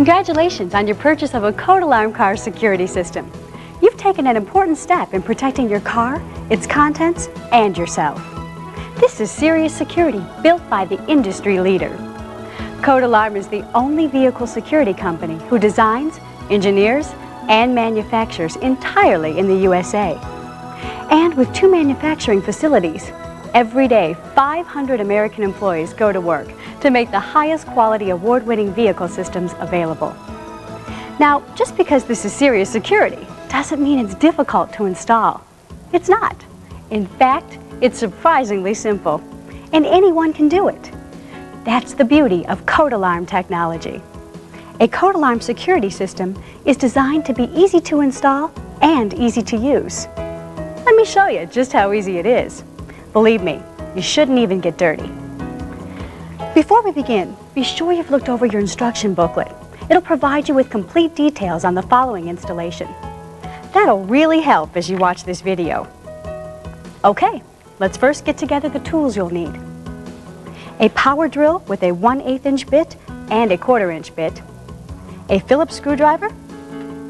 Congratulations on your purchase of a code alarm car security system. You've taken an important step in protecting your car, its contents, and yourself. This is serious security built by the industry leader. Code Alarm is the only vehicle security company who designs, engineers, and manufactures entirely in the USA. And with 2 manufacturing facilities, every day 500 American employees go to work to make the highest quality award-winning vehicle systems available. Now, just because this is serious security doesn't mean it's difficult to install. It's not. In fact, it's surprisingly simple, and anyone can do it. That's the beauty of Code Alarm technology. A Code Alarm security system is designed to be easy to install and easy to use. Let me show you just how easy it is. Believe me, you shouldn't even get dirty. Before we begin, be sure you've looked over your instruction booklet. It'll provide you with complete details on the following installation. That'll really help as you watch this video. Okay, let's first get together the tools you'll need. A power drill with a 1/8 inch bit and a 1/4 inch bit, a Phillips screwdriver,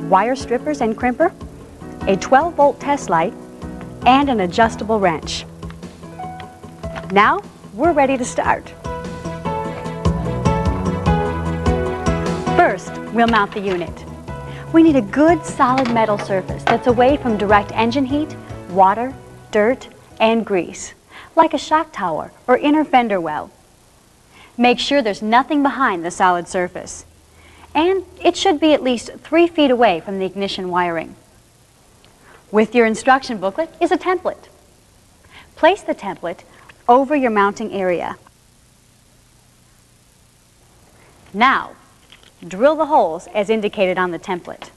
wire strippers and crimper, a 12-volt test light, and an adjustable wrench. Now, we're ready to start. First, we'll mount the unit. We need a good solid metal surface that's away from direct engine heat, water, dirt, and grease, like a shock tower or inner fender well. Make sure there's nothing behind the solid surface. And it should be at least 3 feet away from the ignition wiring. With your instruction booklet is a template. Place the template over your mounting area. Now, drill the holes as indicated on the template.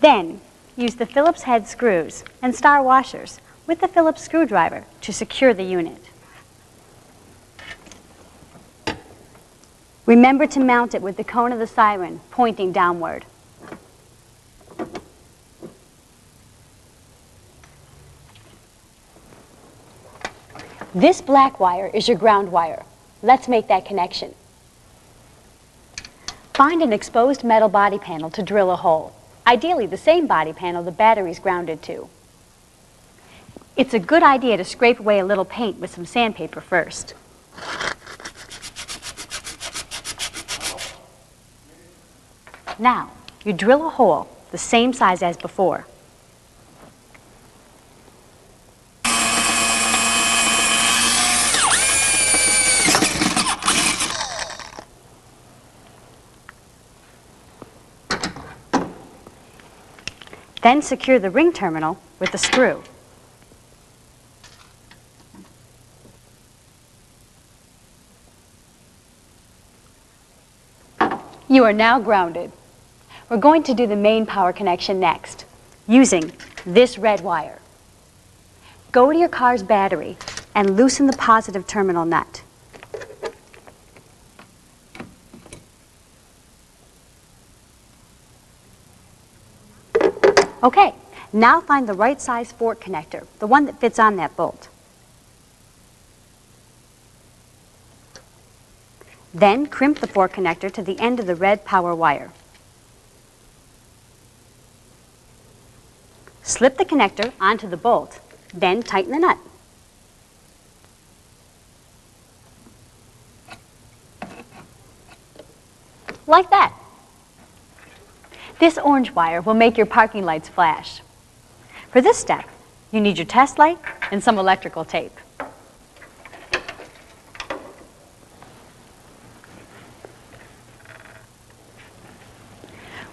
Then, use the Phillips head screws and star washers with the Phillips screwdriver to secure the unit. Remember to mount it with the cone of the siren pointing downward. This black wire is your ground wire. Let's make that connection. Find an exposed metal body panel to drill a hole. Ideally, the same body panel the battery's grounded to. It's a good idea to scrape away a little paint with some sandpaper first. Now, you drill a hole the same size as before. Then secure the ring terminal with a screw. You are now grounded. We're going to do the main power connection next, using this red wire. Go to your car's battery and loosen the positive terminal nut. Okay, now find the right size fork connector, the one that fits on that bolt. Then crimp the fork connector to the end of the red power wire. Slip the connector onto the bolt, then tighten the nut. Like that. This orange wire will make your parking lights flash. For this step, you need your test light and some electrical tape.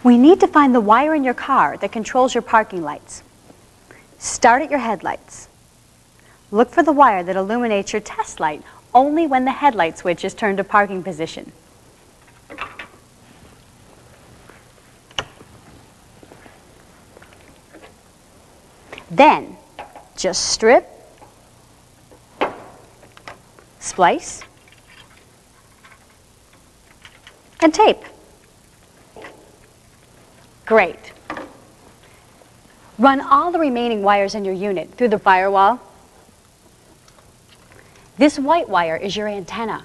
We need to find the wire in your car that controls your parking lights. Start at your headlights. Look for the wire that illuminates your test light only when the headlight switch is turned to parking position. Then, just strip splice, and tape. Great. Run all the remaining wires in your unit through the firewall. This white wire is your antenna.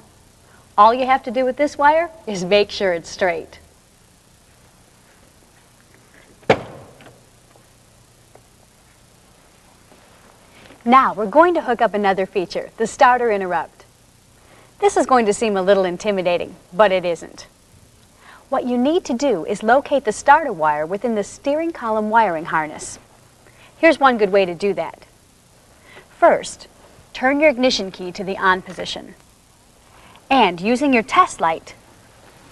All you have to do with this wire is make sure it's straight. Now we're going to hook up another feature, the starter interrupt. This is going to seem a little intimidating, but it isn't. What you need to do is locate the starter wire within the steering column wiring harness. Here's one good way to do that. First, turn your ignition key to the on position. And using your test light,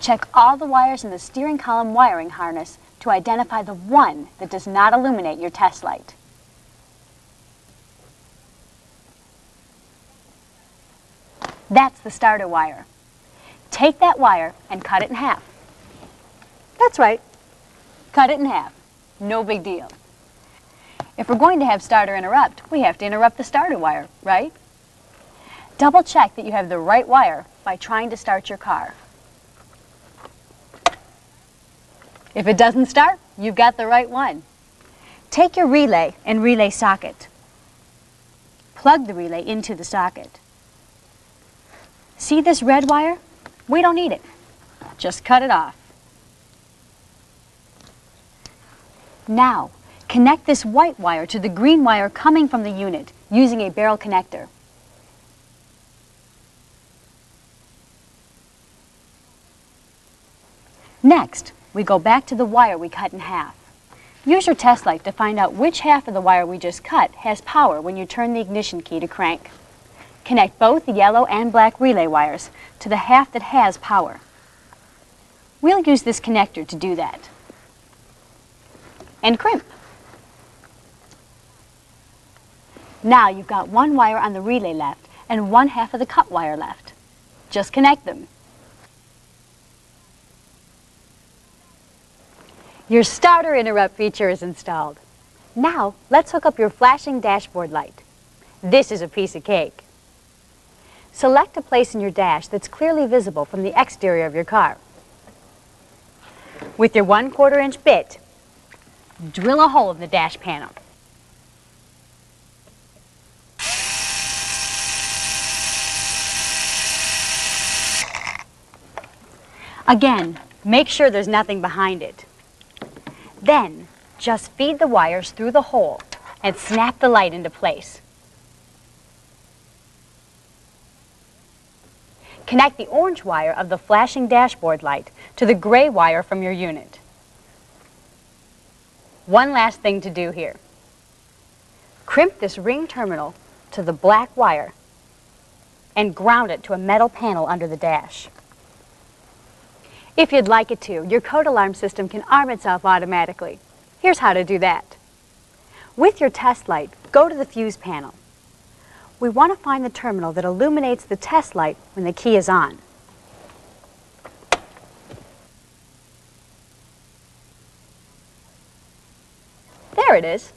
check all the wires in the steering column wiring harness to identify the one that does not illuminate your test light. That's the starter wire. Take that wire and cut it in half. That's right. Cut it in half. No big deal. If we're going to have starter interrupt, we have to interrupt the starter wire, right? Double check that you have the right wire by trying to start your car. If it doesn't start, you've got the right one. Take your relay and relay socket. Plug the relay into the socket. See this red wire? We don't need it. Just cut it off. Now, connect this white wire to the green wire coming from the unit using a barrel connector. Next, we go back to the wire we cut in half. Use your test light to find out which half of the wire we just cut has power when you turn the ignition key to crank. Connect both the yellow and black relay wires to the half that has power. We'll use this connector to do that. And crimp. Now you've got one wire on the relay left and one half of the cut wire left. Just connect them. Your starter interrupt feature is installed. Now let's hook up your flashing dashboard light. This is a piece of cake. Select a place in your dash that's clearly visible from the exterior of your car. With your 1/4 inch bit, drill a hole in the dash panel. Again, make sure there's nothing behind it. Then, just feed the wires through the hole and snap the light into place. Connect the orange wire of the flashing dashboard light to the gray wire from your unit. One last thing to do here. Crimp this ring terminal to the black wire and ground it to a metal panel under the dash. If you'd like it to, your code alarm system can arm itself automatically. Here's how to do that. With your test light, go to the fuse panel. We want to find the terminal that illuminates the test light when the key is on. There it is.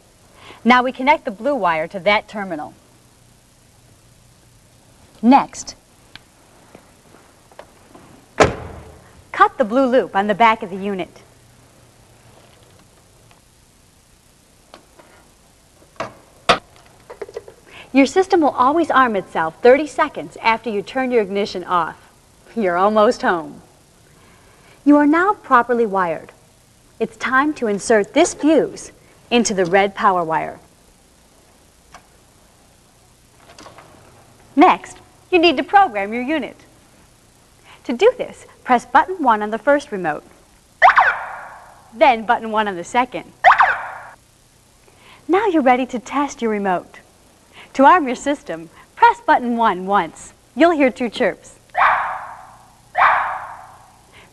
Now we connect the blue wire to that terminal. Next, cut the blue loop on the back of the unit. Your system will always arm itself 30 seconds after you turn your ignition off. You're almost home. You are now properly wired. It's time to insert this fuse into the red power wire. Next, you need to program your unit. To do this, press button 1 on the first remote, then button 1 on the second. Now you're ready to test your remote. To arm your system, press button 1 once. You'll hear 2 chirps.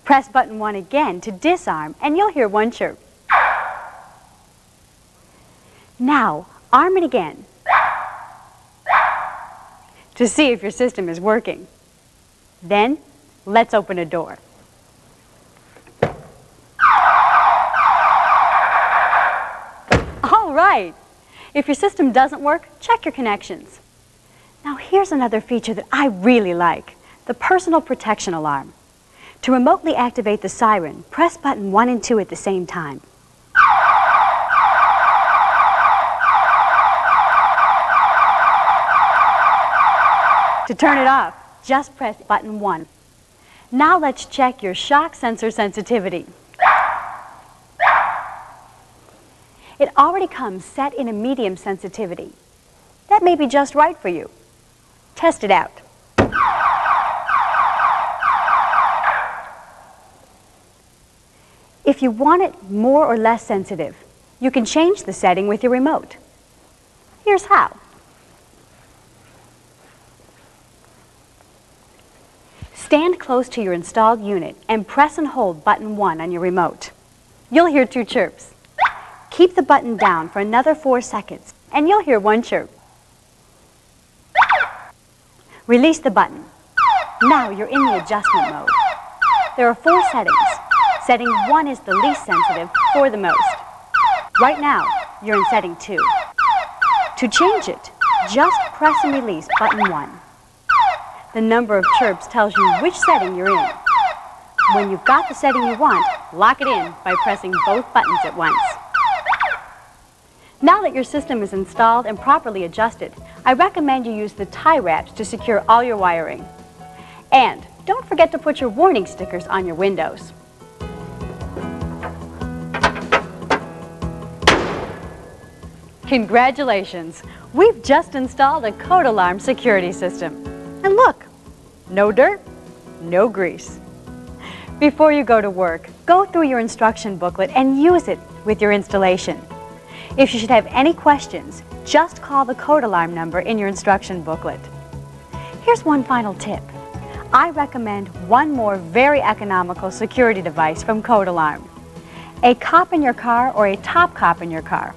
Press button 1 again to disarm, and you'll hear 1 chirp. Now, arm it again to see if your system is working. Then, let's open a door. All right. If your system doesn't work, check your connections. Now here's another feature that I really like, the personal protection alarm. To remotely activate the siren, press button 1 and 2 at the same time. To turn it off, just press button 1. Now let's check your shock sensor sensitivity. It already comes set in a medium sensitivity. That may be just right for you. Test it out. If you want it more or less sensitive, you can change the setting with your remote. Here's how. Stand close to your installed unit and press and hold button 1 on your remote. You'll hear 2 chirps. Keep the button down for another 4 seconds and you'll hear 1 chirp. Release the button. Now you're in the adjustment mode. There are 4 settings. Setting 1 is the least sensitive for the most. Right now, you're in setting 2. To change it, just press and release button 1. The number of chirps tells you which setting you're in. When you've got the setting you want, lock it in by pressing both buttons at once. Now that your system is installed and properly adjusted, I recommend you use the tie wraps to secure all your wiring. And don't forget to put your warning stickers on your windows. Congratulations! We've just installed a code alarm security system. And look, no dirt, no grease. Before you go to work, go through your instruction booklet and use it with your installation. If you should have any questions, just call the code alarm number in your instruction booklet. Here's one final tip. I recommend one more very economical security device from Code Alarm. A cop in your car or a top cop in your car.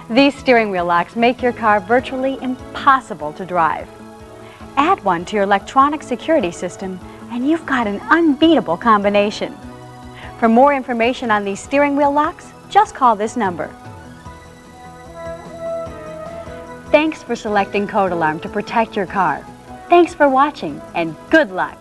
These steering wheel locks make your car virtually impossible to drive. Add one to your electronic security system and you've got an unbeatable combination. For more information on these steering wheel locks, just call this number. Thanks for selecting Code Alarm to protect your car. Thanks for watching and good luck.